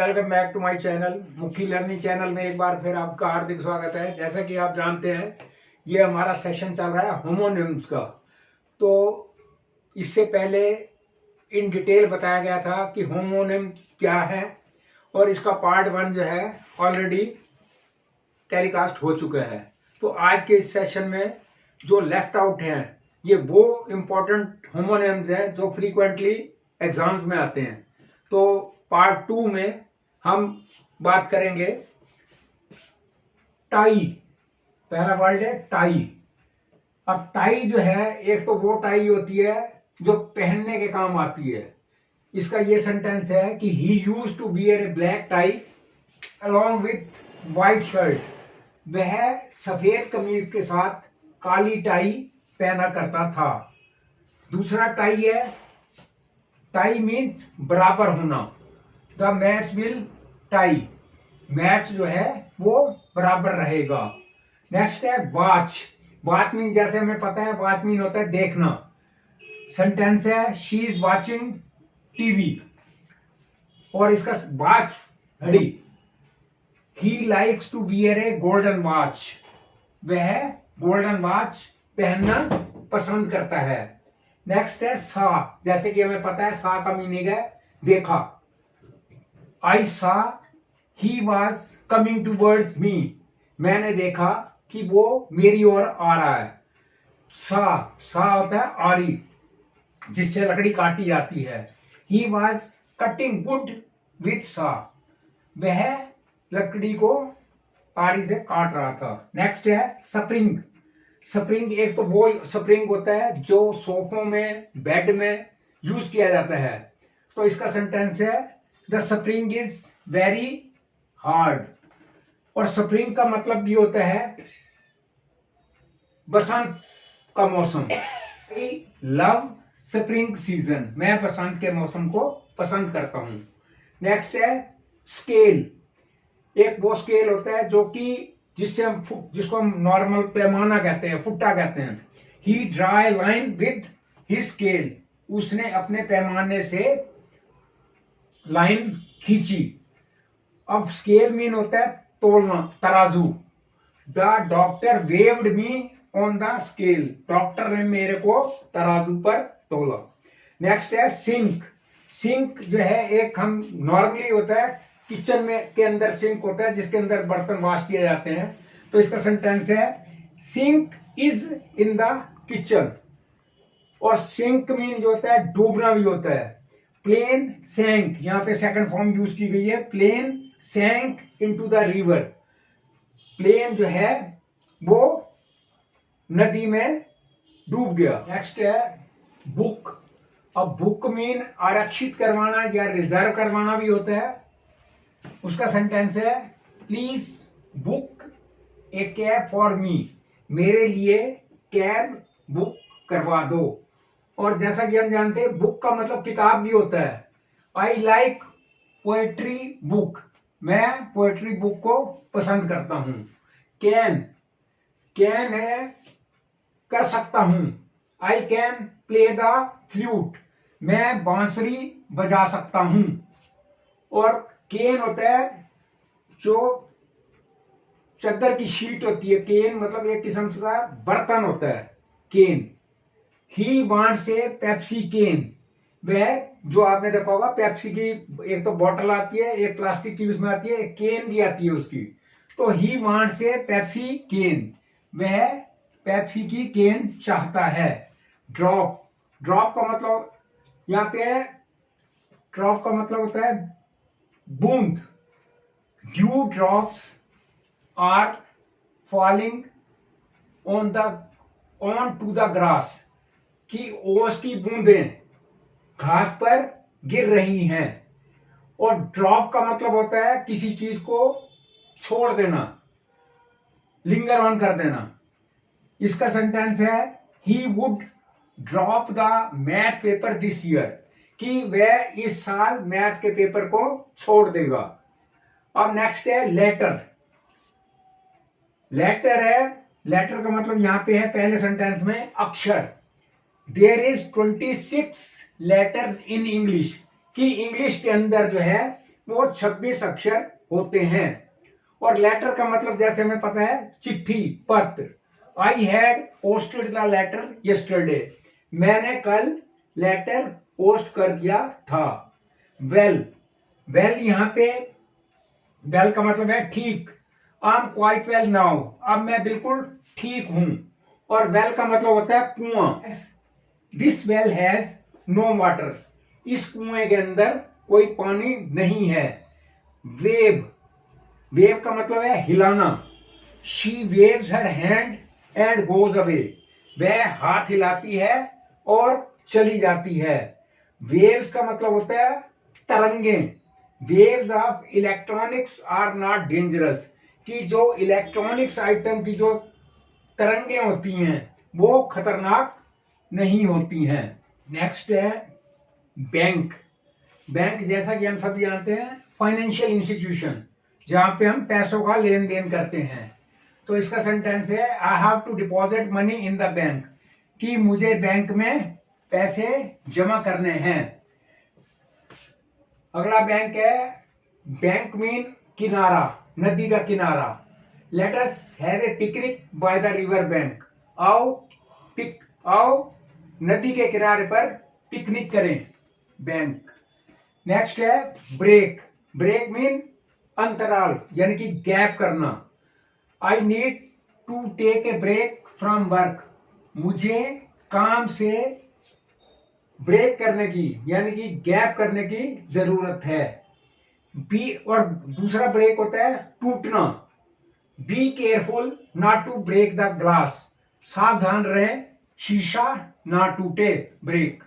Welcome back to my channel Mukhi learning channel में एक बार फिर आपका हार्दिक स्वागत है। जैसा कि आप जानते हैं ये हमारा सेशन चल रहा है होमोनिम्स का। तो इससे पहले इन डिटेल बताया गया था कि होमोनिम क्या है और इसका पार्ट 1 जो है ऑलरेडी टेलीकास्ट हो चुका है। तो आज के इस सेशन में जो लेफ्ट आउट हैं ये वो इम्पोर्टेंट होमोनिम्स हैं जो फ्रीक्वेंटली एग्जाम्स में आते हैं। तो पार्ट 2 में हम बात करेंगे टाई। पहला वर्ड है टाई। अब टाई जो है एक तो वो टाई होती है जो पहनने के काम आती है। इसका ये सेंटेंस है कि he use to wear a black tie along with white shirt. वह सफेद कमीज के साथ काली टाई पहना करता था। दूसरा टाई है, टाई मीन्स बराबर होना। The match will tie, match जो है वो बराबर रहेगा। नेक्स्ट है वॉच। वॉच मीन जैसे हमें पता है वॉच मीन होता है देखना। सेंटेंस है शी इज वॉचिंग टीवी। और इसका वॉच घड़ी। He likes to wear a golden watch. वह गोल्डन वॉच पहनना पसंद करता है। नेक्स्ट है सा। जैसे कि हमें पता है सा का मीनिंग है देखा। आई सा he was coming towards me. मैंने देखा कि वो मेरी ओर आ रहा है। सा होता है आरी जिससे लकड़ी काटी जाती है। He was cutting would with सा। वह लकड़ी को आरी से काट रहा था। नेक्स्ट है स्प्रिंग। स्प्रिंग एक तो वो स्प्रिंग होता है जो सोफों में बेड में यूज किया जाता है। तो इसका सेंटेंस है the spring is very hard. और स्प्रिंग का मतलब भी होता है बसंत का मौसम। I love spring season. मैं बसंत के मौसम को पसंद करता हूं। नेक्स्ट है स्केल। एक वो स्केल होता है जो कि जिसको हम नॉर्मल पैमाना कहते हैं, फुट्टा कहते हैं। He draw a line with his scale. उसने अपने पैमाने से लाइन खींची। अब स्केल मीन होता है तोलना, तराजू। The doctor waived me on the scale. Doctor ने मेरे को तराजू पर तोला। नेक्स्ट है सिंक। सिंक जो है एक हम नॉर्मली होता है किचन में के अंदर सिंक होता है जिसके अंदर बर्तन वॉश किए जाते हैं। तो इसका सेंटेंस है sink is in the kitchen. और सिंक मीन जो होता है डूबना भी होता है। प्लेन सैंक, यहाँ पे सेकंड फॉर्म यूज की गई है। Plane sank into the river. Plane जो है वो नदी में डूब गया। नेक्स्ट है बुक। अब बुक मीन आरक्षित करवाना या रिजर्व करवाना भी होता है। उसका सेंटेंस है please book A cab for me. मेरे लिए कैब बुक करवा दो। और जैसा कि हम जानते हैं बुक का मतलब किताब भी होता है। I like poetry book. मैं पोएट्री बुक को पसंद करता हूं। कैन है कर सकता हूं। I can play the flute. मैं बांसुरी बजा सकता हूं। और केन होता है जो चद्दर की शीट होती है। केन मतलब एक किस्म का बर्तन होता है केन। ही वांट्स ए पेप्सी केन। वह जो आपने देखा होगा पेप्सी की एक तो बॉटल आती है, एक प्लास्टिक की उसमें आती है, एक केन भी आती है उसकी। तो ही वांट्स ए पेप्सी केन। वह पेप्सी की केन चाहता है। ड्रॉप। ड्रॉप का मतलब यहाँ पे है, ड्रॉप का मतलब होता है बूंद। Dew drops are falling on to the grass. कि ओस की बूंदें घास पर गिर रही हैं। और ड्रॉप का मतलब होता है किसी चीज को छोड़ देना, लिंगर ऑन कर देना। इसका सेंटेंस है he would drop the math paper this year. कि वह इस साल मैथ के पेपर को छोड़ देगा। अब नेक्स्ट है लेटर। लेटर है, लेटर का मतलब यहां पे है पहले सेंटेंस में अक्षर। There is 26 letters in English. कि इंग्लिश के अंदर जो है वो 26 अक्षर होते हैं। और लेटर का मतलब जैसे हमें पता है चिट्ठी, पत्र। I had posted the letter yesterday, मैंने कल लेटर पोस्ट कर दिया था। वेल, वेल यहाँ पे वेल का मतलब है ठीक। I am quite well now, अब मैं बिल्कुल ठीक हूं। और वेल का मतलब होता है कुआं। This well has no water, इस कुएं के अंदर कोई पानी नहीं है। वेव, वेव का मतलब है हिलाना। She waves her hand and goes away, वह हाथ हिलाती है और चली जाती है। वेव्स का मतलब होता है तरंगे। Waves of electronics are not dangerous, कि जो इलेक्ट्रॉनिक्स आइटम की जो तरंगे होती हैं वो खतरनाक नहीं होती हैं। नेक्स्ट है बैंक। बैंक जैसा कि हम सभी जानते हैं फाइनेंशियल इंस्टीट्यूशन, जहां पे हम पैसों का लेन देन करते हैं। तो इसका सेंटेंस है I have to deposit money in the bank, कि मुझे बैंक में पैसे जमा करने हैं। अगला बैंक है बैंक मीन किनारा, नदी का किनारा। Let us have a picnic by the river bank, आओ नदी के किनारे पर पिकनिक करें। बैंक। नेक्स्ट है ब्रेक। ब्रेक मीन अंतराल, यानी कि गैप करना। I need to take a break from work, मुझे काम से ब्रेक करने की यानी कि गैप करने की जरूरत है। बी, और दूसरा ब्रेक होता है टूटना। Be careful not to break the glass, सावधान रहें शीशा ना टूटे। ब्रेक।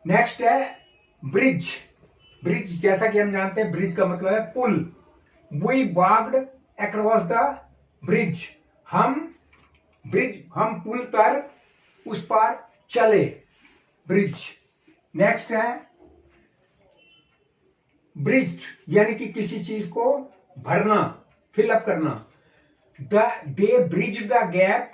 नेक्स्ट है ब्रिज। ब्रिज जैसा कि हम जानते हैं ब्रिज का मतलब है पुल। We walked across the bridge, हम पुल पर उस पर चले। ब्रिज। नेक्स्ट है ब्रिज, यानी कि किसी चीज को भरना, फिलअप करना। They bridge the gap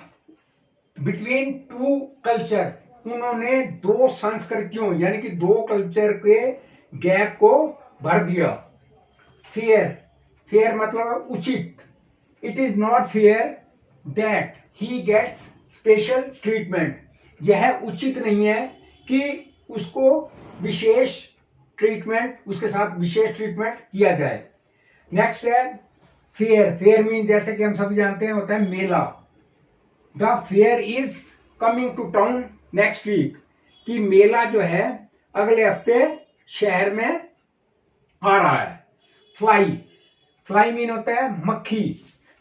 between two culture, उन्होंने दो संस्कृतियों यानी कि दो कल्चर के गैप को भर दिया। फेयर, फेयर मतलब उचित। It is not fair that he gets special treatment, यह उचित नहीं है कि उसको विशेष ट्रीटमेंट, उसके साथ विशेष ट्रीटमेंट किया जाए। नेक्स्ट है फेयर। फेयर मीन जैसे कि हम सभी जानते हैं होता है मेला। The fair is coming to town next week, कि मेला जो है अगले हफ्ते शहर में आ रहा है। फ्लाई, फ्लाई मीन होता है मक्खी।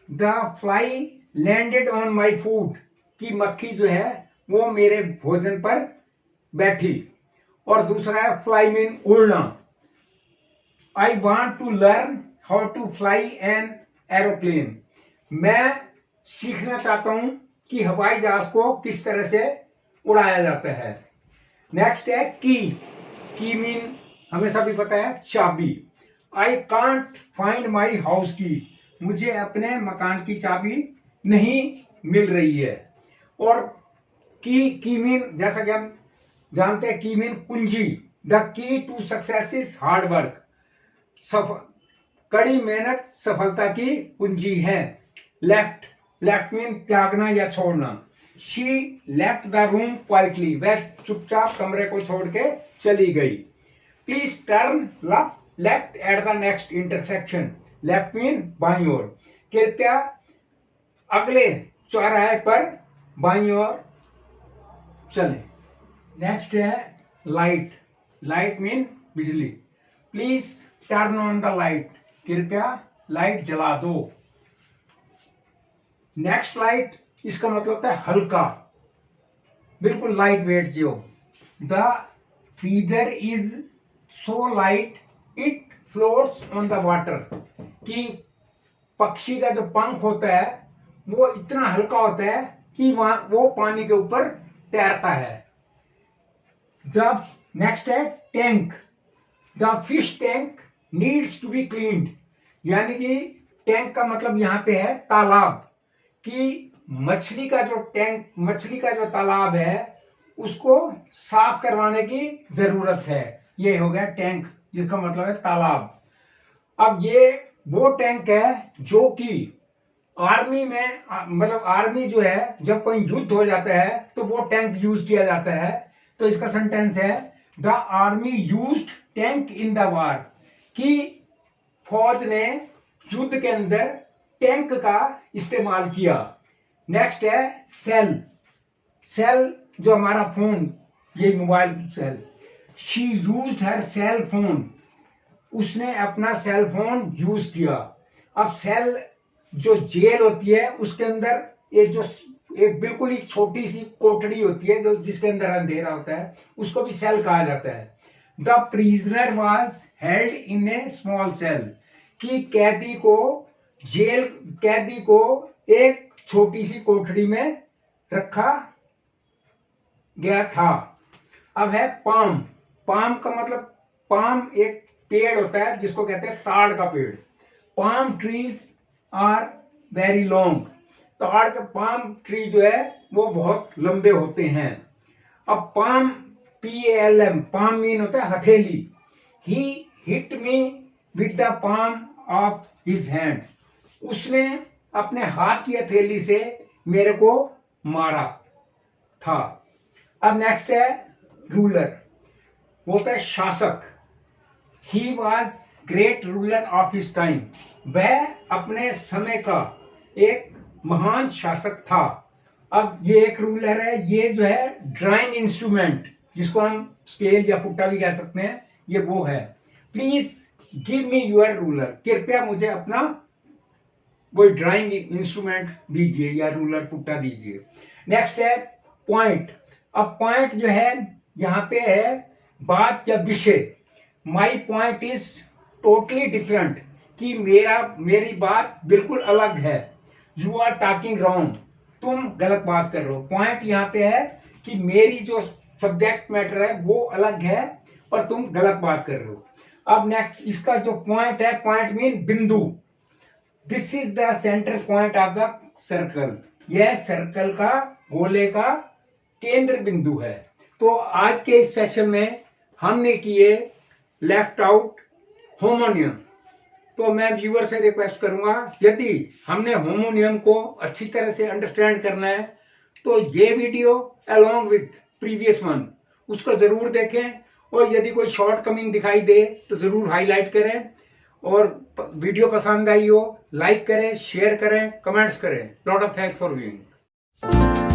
The fly landed on my food, कि मक्खी जो है वो मेरे भोजन पर बैठी। और दूसरा है फ्लाई मीन उड़ना। I want to learn how to fly an aeroplane, मैं सीखना चाहता हूं कि हवाई जहाज को किस तरह से उड़ाया जाता है। नेक्स्ट है की। की मीन हमें सभी पता है चाबी। I can't find my house की, मुझे अपने मकान की चाबी नहीं मिल रही है। और की मीन जैसा कि हम जानते हैं की मीन कुंजी। The key to success is hard work, कड़ी मेहनत सफलता की कुंजी है। लेफ्ट, लेफ्ट मीन त्यागना या छोड़ना। She left the room quietly, वह चुपचाप कमरे को छोड़ के चली गई। Please turn left at the next intersection, left mean बाईं ओर, कृपया अगले चौराहे पर बाईं ओर चले। नेक्स्ट है लाइट। लाइट मीन बिजली। Please turn on the light, कृपया लाइट जला दो। नेक्स्ट लाइट, इसका मतलब होता है हल्का, बिल्कुल लाइट वेट जो। The feather is so light it floats on the water, कि पक्षी का जो पंख होता है वो इतना हल्का होता है कि वो पानी के ऊपर तैरता है। द नेक्स्ट है tank. The fish tank needs to be cleaned, यानी कि टैंक का मतलब यहां पे है तालाब, कि मछली का जो तालाब है उसको साफ करवाने की जरूरत है। ये हो गया टैंक जिसका मतलब है तालाब। अब ये वो टैंक है जो कि आर्मी में मतलब आर्मी जो है जब कोई युद्ध हो जाता है तो वो टैंक यूज किया जाता है। तो इसका सेंटेंस है the army used tank in the war, कि फौज ने युद्ध के अंदर टैंक का इस्तेमाल किया। नेक्स्ट है सेल। सेल जो हमारा फोन, ये mobile cell. She used her cell phone, उसने अपना सेल फोन यूज किया। अब सेल जो जेल होती है उसके अंदर एक बिल्कुल ही छोटी सी कोठड़ी होती है जो जिसके अंदर अंधेरा होता है, उसको भी सेल कहा जाता है। The prisoner was held in a small cell, कि कैदी को एक छोटी सी कोठड़ी में रखा गया था। अब है पाम। पाम का मतलब, पाम एक पेड़ होता है जिसको कहते हैं ताड़ का पेड़। Palm trees are very long, ताड़ का पाम ट्री जो है वो बहुत लंबे होते हैं। अब पाम, PALM, पाम मीन होता है हथेली। He hit me with the palm of his hand, उसने अपने हाथ की हथेली से मेरे को मारा था। अब नेक्स्ट है रूलर, वो होता है शासक। He was great ruler of his time, वह अपने समय का एक महान शासक था। अब ये एक रूलर है, ये जो है ड्राइंग इंस्ट्रूमेंट जिसको हम स्केल या फुट्टा भी कह सकते हैं, ये वो है। Please give me your ruler, कृपया मुझे अपना वो ड्राइंग इंस्ट्रूमेंट दीजिए या रूलर फुट्टा दीजिए। नेक्स्ट है पॉइंट। अब पॉइंट जो है यहाँ पे है बात या विषय। My point is totally different, कि मेरी बात बिल्कुल अलग है। यू आर टॉकिंग रॉन्ग, तुम गलत बात कर रहे हो। पॉइंट यहाँ पे है कि मेरी जो सब्जेक्ट मैटर है वो अलग है और तुम गलत बात कर रहे हो। अब नेक्स्ट इसका जो पॉइंट है, पॉइंट मीन बिंदु। This is the centre point of the circle, यह सर्कल का, गोले का केंद्र बिंदु है। तो आज के इस सेशन में हमने किए लेफ्ट आउट होमोनियम। तो मैं व्यूअर से रिक्वेस्ट करूंगा, यदि हमने होमोनियम को अच्छी तरह से अंडरस्टैंड करना है तो ये video along with previous one उसको जरूर देखें, और यदि कोई शॉर्ट कमिंग दिखाई दे तो जरूर हाईलाइट करें, और वीडियो पसंद आई हो लाइक करें, शेयर करें, कमेंट्स करें। Lot of thanks for viewing.